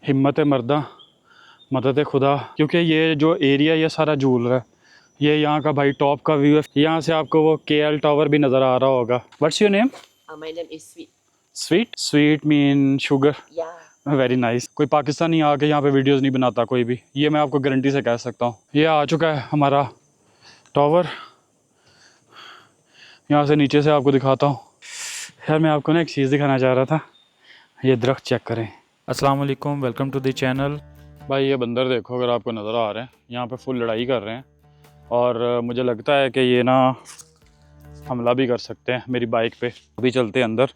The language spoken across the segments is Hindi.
हिम्मत मर्दा मदद खुदा, क्योंकि ये जो एरिया ये सारा झूल रहा है। ये यहाँ का भाई टॉप का व्यू है। यहाँ से आपको वो KL टावर भी नज़र आ रहा होगा। What's your name? My name is Sweet. Sweet? Sweet mean sugar? Yeah. Very nice. कोई पाकिस्तानी आके यहाँ पे वीडियोस नहीं बनाता कोई भी, ये मैं आपको गारंटी से कह सकता हूँ। ये आ चुका है हमारा टावर। यहाँ से नीचे से आपको दिखाता हूँ। यार मैं आपको ना एक चीज़ दिखाना चाह रहा था, ये दरख्त चेक करें। अस्सलाम वालेकुम, वेलकम टू द चैनल। भाई ये बंदर देखो, अगर आपको नज़र आ रहे हैं, यहाँ पे फुल लड़ाई कर रहे हैं और मुझे लगता है कि ये ना हमला भी कर सकते हैं मेरी बाइक पे। अभी चलते हैं अंदर,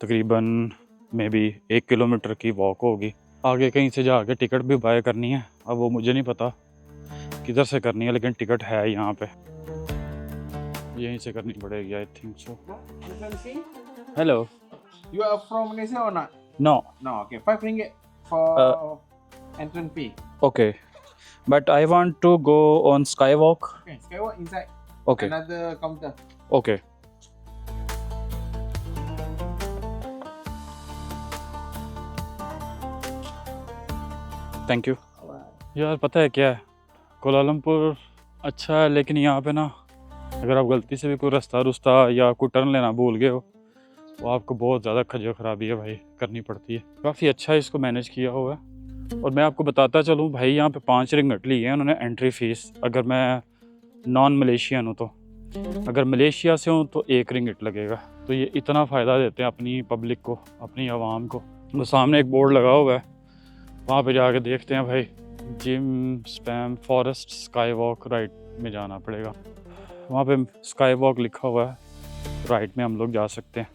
तकरीबन मे बी 1 किलोमीटर की वॉक होगी। आगे कहीं से जाके टिकट भी बाय करनी है, अब वो मुझे नहीं पता किधर से करनी है, लेकिन टिकट है यहाँ पे, यहीं से करनी पड़ेगी I think so. Hello, You are from Malaysia or not? No No, okay. 5 ringgit for entrance fee. Okay, but I want to go on skywalk. Okay, skywalk inside. Okay Another counter. Okay. Thank you. यार पता है क्या है, कोलालमपुर अच्छा है, लेकिन यहाँ पे ना अगर आप गलती से भी कोई रास्ता या कोई टर्न लेना भूल गए हो तो आपको बहुत ज़्यादा खज्जल ख़राबी है भाई करनी पड़ती है। काफ़ी अच्छा इसको मैनेज किया हुआ है। और मैं आपको बताता चलूँ भाई, यहाँ पे 5 रिंगट ली है उन्होंने एंट्री फ़ीस, अगर मैं नॉन मलेशियन हूँ तो। अगर मलेशिया से हूँ तो 1 रिंगट लगेगा। तो ये इतना फ़ायदा देते हैं अपनी पब्लिक को, अपनी आवाम को। तो सामने एक बोर्ड लगा हुआ है, वहाँ पे जाके देखते हैं भाई। Gym spam forest sky walk right में जाना पड़ेगा, वहाँ पे स्काई वॉक लिखा हुआ है, राइट में हम लोग जा सकते हैं।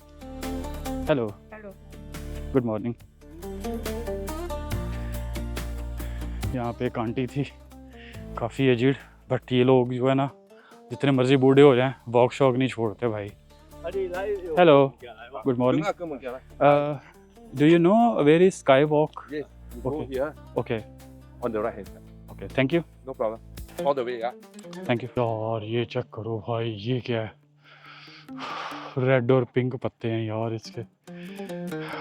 Hello Hello. Good morning. यहाँ पे एक आंटी थी, काफ़ी एजिड, बट ये लोग जो है ना जितने मर्जी बूढ़े हो जाएं वॉक शॉक नहीं छोड़ते भाई। Hello good morning, do you know where is skywalk? Yes, you go Okay. here okay on the right hand side. Okay thank you No problem. All the way, yeah. Thank you. यार ये चेक करो भाई, ये क्या है, रेड और पिंक पत्ते हैं यार इसके।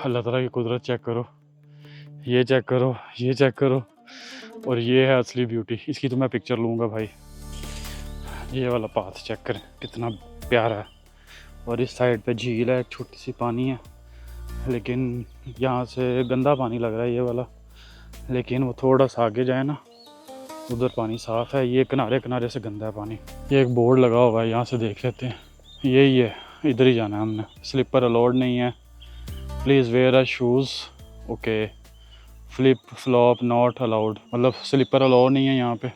अल्लाह ताला की कुदरत चेक करो, ये चेक करो, ये चेक करो, और ये है असली ब्यूटी। इसकी तो मैं पिक्चर लूँगा भाई। ये वाला पाथ चेक करें कितना प्यारा है, और इस साइड पे झील है, एक छोटी सी पानी है, लेकिन यहाँ से गंदा पानी लग रहा है ये वाला, लेकिन वो थोड़ा सा आगे जाए ना उधर पानी साफ़ है। ये किनारे किनारे से गंदा है पानी। ये एक बोर्ड लगा हुआ है, यहाँ से देख लेते हैं, यही है, इधर ही जाना है हमने। स्लीपर अलाउड नहीं है, please where a shoes. Okay, flip flop not allowed, मतलब स्लीपर अलाउड नहीं है यहाँ पे।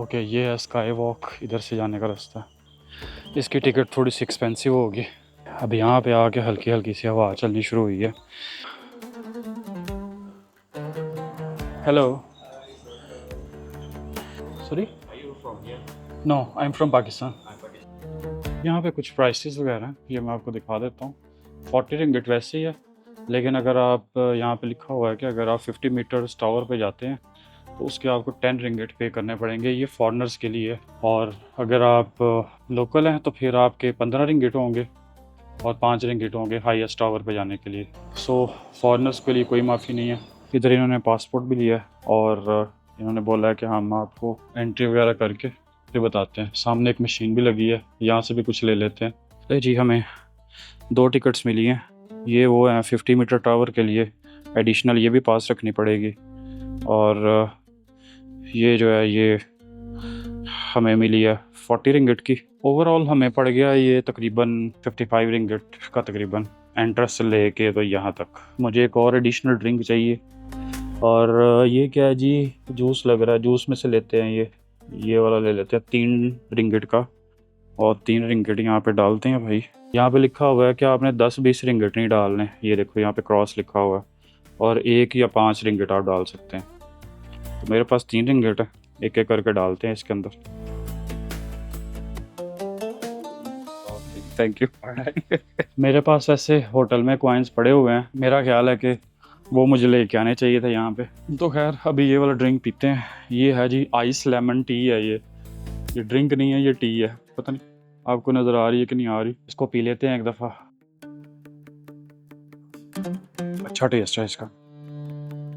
ओके, ये है स्काई वॉक, इधर से जाने का रास्ता। इसकी टिकट थोड़ी सी एक्सपेंसिव होगी। अब यहाँ पे आके हल्की हल्की सी हवा चलनी शुरू हुई है। Hello sorry, no I am from Pakistan. यहाँ पे कुछ प्राइसेस वगैरह हैं, ये मैं आपको दिखा देता हूँ। 40 रिंगिट वैसे ही है, लेकिन अगर आप यहाँ पे लिखा हुआ है कि अगर आप 50 मीटर्स टावर पे जाते हैं तो उसके आपको 10 रिंगिट पे करने पड़ेंगे, ये फॉरनर्स के लिए। और अगर आप लोकल हैं तो फिर आपके 15 रिंगिट होंगे और 5 रिंगिट होंगे हाईएस्ट टावर पे जाने के लिए। सो फॉरनर्स के लिए कोई माफ़ी नहीं है। इधर इन्होंने पासपोर्ट भी लिया है और इन्होंने बोला है कि हम आपको एंट्री वगैरह करके फिर बताते हैं। सामने एक मशीन भी लगी है, यहाँ से भी कुछ ले लेते हैं। तो जी हमें 2 टिकट्स मिली हैं, ये वो हैं 50 मीटर टावर के लिए, एडिशनल ये भी पास रखनी पड़ेगी। और ये जो है ये हमें मिली है 40 रिंगिट की। ओवरऑल हमें पड़ गया ये तकरीबन 55 रिंगिट का तकरीबन, एंट्रेंस से लेके तो यहाँ तक। मुझे एक और एडिशनल ड्रिंक चाहिए, और ये क्या है जी, जूस लग रहा है, जूस में से लेते हैं, ये वाला ले लेते हैं 3 रिंगिट का, और 3 रिंगिट यहाँ पे डालते हैं भाई। यहाँ पे लिखा हुआ है कि आपने 10-20 रिंगिट नहीं डालने, ये देखो यहाँ पे क्रॉस लिखा हुआ है, और 1 या 5 रिंगिट आप डाल सकते हैं। तो मेरे पास 3 रिंगिट है, एक एक करके डालते हैं इसके अंदर। Thank you. मेरे पास ऐसे होटल में कॉइन्स पड़े हुए हैं, मेरा ख्याल है कि वो मुझे लेके आने चाहिए था यहाँ पे। तो खैर अभी ये वाला ड्रिंक पीते हैं। ये है जी आइस लेमन टी है, ये ड्रिंक नहीं है, ये टी है। पता नहीं आपको नज़र आ रही है कि नहीं आ रही, इसको पी लेते हैं एक दफ़ा। अच्छा टेस्ट है इसका।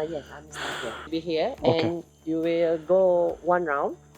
Yes, I'm here. Be here, Okay. and you will go one round,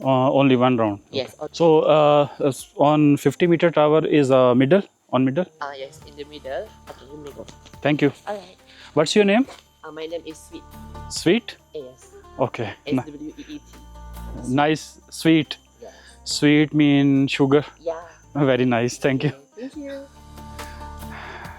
only one round. Yes. Okay. So on 50 meter tower is middle on middle. Yes, in the middle. Okay, you may go. Thank you. All right. What's your name? My name is Sweet. Sweet? Yes. Okay. SWEET. Nice. Sweet. Yes. Sweet mean sugar. Yeah. Very nice. Thank you. Thank you.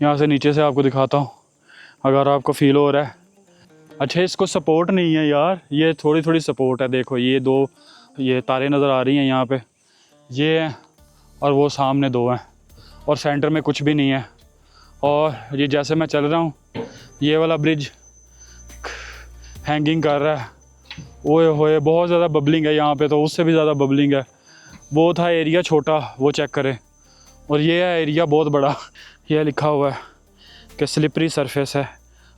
यहाँ से नीचे से आपको दिखाता हूँ अगर आपको फील हो रहा है। अच्छा इसको सपोर्ट नहीं है यार, ये थोड़ी थोड़ी सपोर्ट है। देखो ये दो ये तारें नज़र आ रही हैं यहाँ पे, ये हैं और वो सामने दो हैं और सेंटर में कुछ भी नहीं है। और ये जैसे मैं चल रहा हूँ ये वाला ब्रिज हैंगिंग कर रहा है। ओए होए बहुत ज़्यादा बबलिंग है यहाँ पे, तो उससे भी ज़्यादा बबलिंग है। वो था एरिया छोटा, वो चेक करें, और ये है एरिया बहुत बड़ा। ये लिखा हुआ है कि स्लिपरी सरफेस है,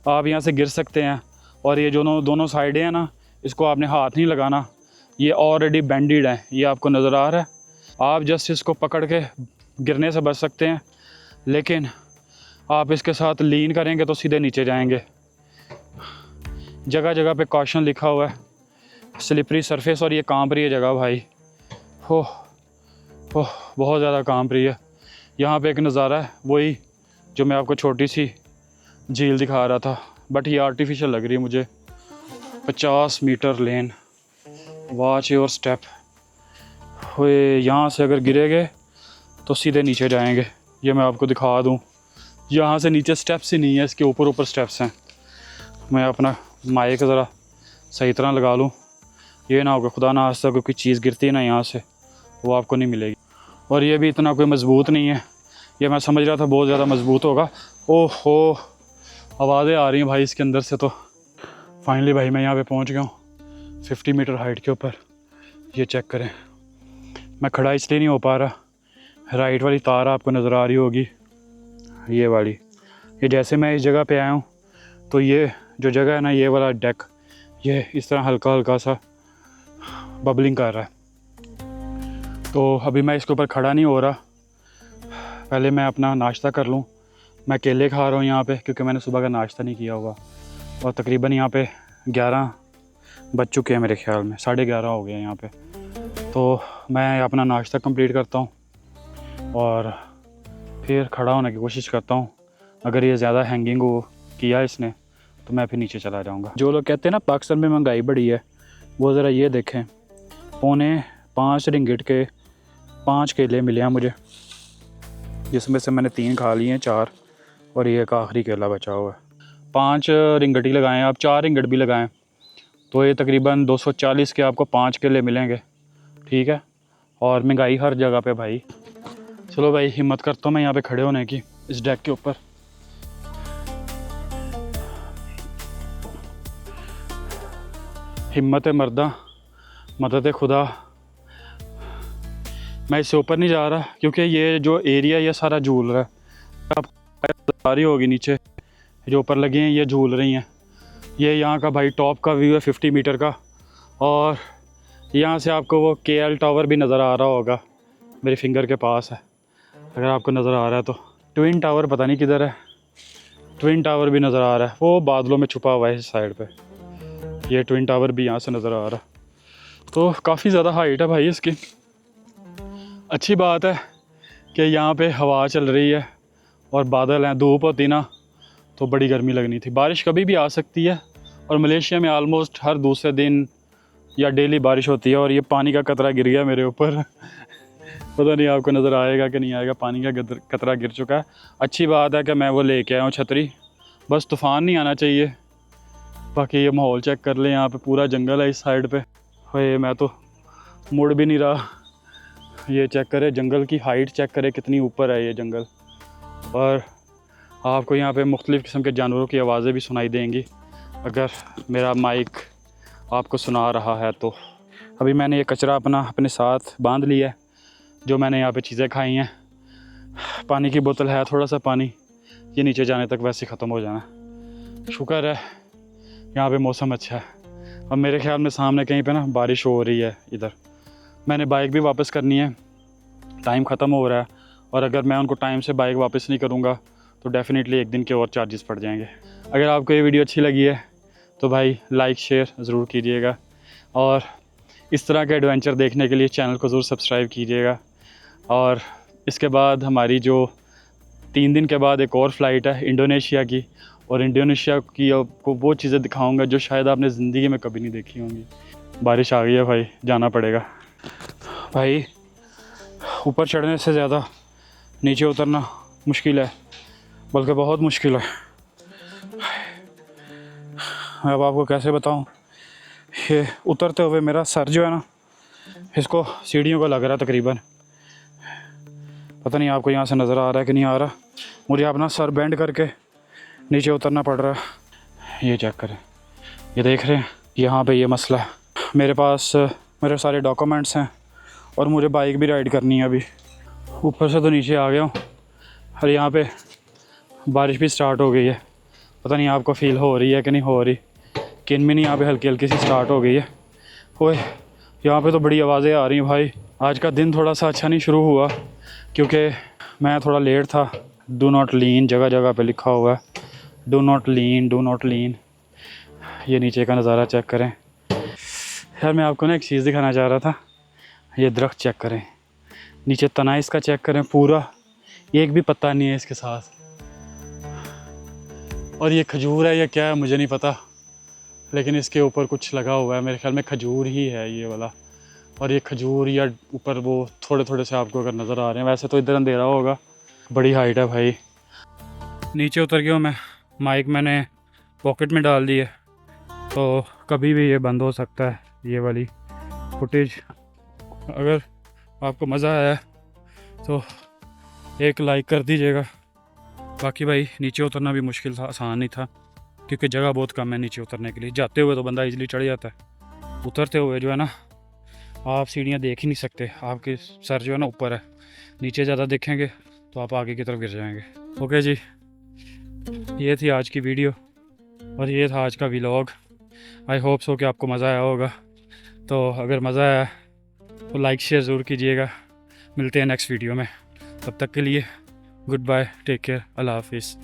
आप यहाँ से गिर सकते हैं। और ये जो दोनों साइडें हैं ना, इसको आपने हाथ नहीं लगाना, ये ऑलरेडी बेंडेड है, ये आपको नज़र आ रहा है। आप जस्ट इसको पकड़ के गिरने से बच सकते हैं, लेकिन आप इसके साथ लीन करेंगे तो सीधे नीचे जाएंगे। जगह जगह पे कॉशन लिखा हुआ है, स्लिपरी सरफेस, और ये कांप रही है जगह भाई। हो बहुत ज़्यादा कांप रही है। यहाँ पे एक नज़ारा है वही जो मैं आपको छोटी सी झील दिखा रहा था, बट ये आर्टिफिशियल लग रही है मुझे। 50 metre lane, watch your step. हुए यहाँ से अगर गिरेंगे तो सीधे नीचे जाएंगे, ये मैं आपको दिखा दूँ। यहाँ से नीचे स्टेप्स ही नहीं है, इसके ऊपर ऊपर स्टेप्स हैं। मैं अपना माइक ज़रा सही तरह लगा लूँ, ये ना होगा खुदा ना खास्ता कोई चीज़ गिरती है ना यहाँ से, वो आपको नहीं मिलेगी। और ये भी इतना कोई मज़बूत नहीं है, ये मैं समझ रहा था बहुत ज़्यादा मज़बूत होगा। ओहो आवाज़ें आ रही हैं भाई इसके अंदर से। तो फाइनली भाई मैं यहाँ पे पहुँच गया हूँ 50 मीटर हाइट के ऊपर। ये चेक करें, मैं खड़ा इसलिए नहीं हो पा रहा, राइट वाली तार आपको नज़र आ रही होगी, ये वाली। ये जैसे मैं इस जगह पे आया हूँ तो ये जो जगह है ना, ये वाला डेक, ये इस तरह हल्का हल्का सा बबलिंग कर रहा है। तो अभी मैं इसके ऊपर खड़ा नहीं हो रहा, पहले मैं अपना नाश्ता कर लूँ। मैं केले खा रहा हूँ यहाँ पे क्योंकि मैंने सुबह का नाश्ता नहीं किया हुआ, और तकरीबन यहाँ पे 11 बज चुके हैं मेरे ख्याल में, 11:30 हो गए यहाँ पे। तो मैं अपना नाश्ता कंप्लीट करता हूँ और फिर खड़ा होने की कोशिश करता हूँ। अगर ये ज़्यादा हैंगिंग हो किया इसने तो मैं फिर नीचे चला जाऊँगा। जो लोग कहते हैं ना पाकिस्तान में महंगाई बढ़ी है, वो ज़रा ये देखें, 5.25 रिंगिट के 5 केले मिले हैं मुझे, जिसमें से मैंने 3 खा लिए हैं, 4, और ये एक आखिरी केला बचा हुआ है। 5 रिंगट ही लगाएं आप, 4 रिंगट भी लगाएं तो ये तकरीबन 240 के आपको 5 केले मिलेंगे, ठीक है। और महंगाई हर जगह पे भाई। चलो भाई हिम्मत करता हूँ मैं यहाँ पे खड़े होने की इस डेक के ऊपर। हिम्मत है मर्दा, मदद है खुदा। मैं इससे ऊपर नहीं जा रहा क्योंकि ये जो एरिया ये सारा झूल रहा है। आप आ रही होगी नीचे जो ऊपर लगे हैं, ये झूल रही हैं। ये यहाँ का भाई टॉप का व्यू है 50 मीटर का, और यहाँ से आपको वो KL टावर भी नज़र आ रहा होगा, मेरे फिंगर के पास है अगर आपको नज़र आ रहा है तो। ट्विन टावर पता नहीं किधर है, ट्विन टावर भी नज़र आ रहा है, वो बादलों में छुपा हुआ है इस साइड पे। ये ट्विन टावर भी यहाँ से नज़र आ रहा है। तो काफ़ी ज़्यादा हाइट है भाई इसकी। अच्छी बात है कि यहाँ पे हवा चल रही है और बादल हैं। धूप होती ना तो बड़ी गर्मी लगनी थी। बारिश कभी भी आ सकती है, और मलेशिया में आलमोस्ट हर दूसरे दिन या डेली बारिश होती है। और ये पानी का कतरा गिर गया मेरे ऊपर पता नहीं आपको नज़र आएगा कि नहीं आएगा, पानी का कतरा गिर चुका है। अच्छी बात है कि मैं वो लेके आया हूँ छतरी, बस तूफ़ान नहीं आना चाहिए। बाकी ये माहौल चेक कर लें, यहाँ पे पूरा जंगल है इस साइड पे। ओए मैं तो मुड़ भी नहीं रहा। ये चेक करें जंगल की हाइट, चेक करें कितनी ऊपर है ये जंगल। और आपको यहाँ पे मुख्तलिफ़ किस्म के जानवरों की आवाज़ें भी सुनाई देंगी अगर मेरा माइक आपको सुना रहा है तो। अभी मैंने ये कचरा अपने साथ बांध लिया है, जो मैंने यहाँ पे चीज़ें खाई हैं। पानी की बोतल है, थोड़ा सा पानी, ये नीचे जाने तक वैसे ख़त्म हो जाना। शुक्र है यहाँ पे मौसम अच्छा है। अब मेरे ख्याल में सामने कहीं पे ना बारिश हो रही है इधर। मैंने बाइक भी वापस करनी है, टाइम ख़त्म हो रहा है, और अगर मैं उनको टाइम से बाइक वापस नहीं करूँगा तो डेफ़िनेटली एक दिन के और चार्जेस पड़ जाएंगे। अगर आपको ये वीडियो अच्छी लगी है तो भाई लाइक शेयर ज़रूर कीजिएगा, और इस तरह के एडवेंचर देखने के लिए चैनल को ज़रूर सब्सक्राइब कीजिएगा। और इसके बाद हमारी जो 3 दिन के बाद एक और फ़्लाइट है इंडोनेशिया की, और इंडोनेशिया की आपको वो चीज़ें दिखाऊंगा जो शायद आपने ज़िंदगी में कभी नहीं देखी होंगी। बारिश आ गई है भाई, जाना पड़ेगा भाई। ऊपर चढ़ने से ज़्यादा नीचे उतरना मुश्किल है। बल्कि बहुत मुश्किल है। मैं अब आपको कैसे बताऊं, ये उतरते हुए मेरा सर जो है ना, इसको सीढ़ियों को लग रहा है तकरीबन। पता नहीं आपको यहाँ से नज़र आ रहा है कि नहीं आ रहा। मुझे अपना सर बेंड करके नीचे उतरना पड़ रहा है। ये चेक करें, ये देख रहे हैं, यहाँ पे ये मसला है। मेरे पास मेरे सारे डॉक्यूमेंट्स हैं और मुझे बाइक भी राइड करनी है अभी। ऊपर से तो नीचे आ गया हूँ और यहाँ पे बारिश भी स्टार्ट हो गई है। पता नहीं आपको फ़ील हो रही है कि नहीं हो रही। किनमिनी यहाँ पे हल्की हल्की सी स्टार्ट हो गई है। ओए यहाँ पे तो बड़ी आवाज़ें आ रही हैं भाई। आज का दिन थोड़ा सा अच्छा नहीं शुरू हुआ क्योंकि मैं थोड़ा लेट था। डू नॉट लीन जगह जगह पे लिखा हुआ है, do not lean, do not lean. ये नीचे का नज़ारा चेक करें यार। मैं आपको ना एक चीज़ दिखाना चाह रहा था। ये दरख्त चेक करें, नीचे तना इसका चेक करें, पूरा एक भी पत्ता नहीं है इसके साथ। और ये खजूर है या क्या है मुझे नहीं पता, लेकिन इसके ऊपर कुछ लगा हुआ है। मेरे ख्याल में खजूर ही है ये वाला। और ये खजूर या ऊपर वो थोड़े थोड़े से आपको अगर नज़र आ रहे हैं, वैसे तो इधर अंधेरा होगा। बड़ी हाइट है भाई। नीचे उतर गया हूँ मैं। माइक मैंने पॉकेट में डाल दी है, तो कभी भी ये बंद हो सकता है ये वाली फुटेज। अगर आपको मज़ा आया तो एक लाइक कर दीजिएगा। बाकी भाई नीचे उतरना भी मुश्किल था, आसान नहीं था क्योंकि जगह बहुत कम है नीचे उतरने के लिए। जाते हुए तो बंदा इजीली चढ़ जाता है, उतरते हुए जो है ना आप सीढ़ियाँ देख ही नहीं सकते। आपके सर जो है ना ऊपर है, नीचे ज़्यादा देखेंगे तो आप आगे की तरफ गिर जाएंगे। ओके जी, ये थी आज की वीडियो और ये था आज का व्लॉग। आई होप सो कि आपको मज़ा आया होगा। तो अगर मज़ा आया तो लाइक शेयर ज़रूर कीजिएगा। मिलते हैं नेक्स्ट वीडियो में, तब तक के लिए गुड बाय, टेक केयर, अल्लाह हाफिज़।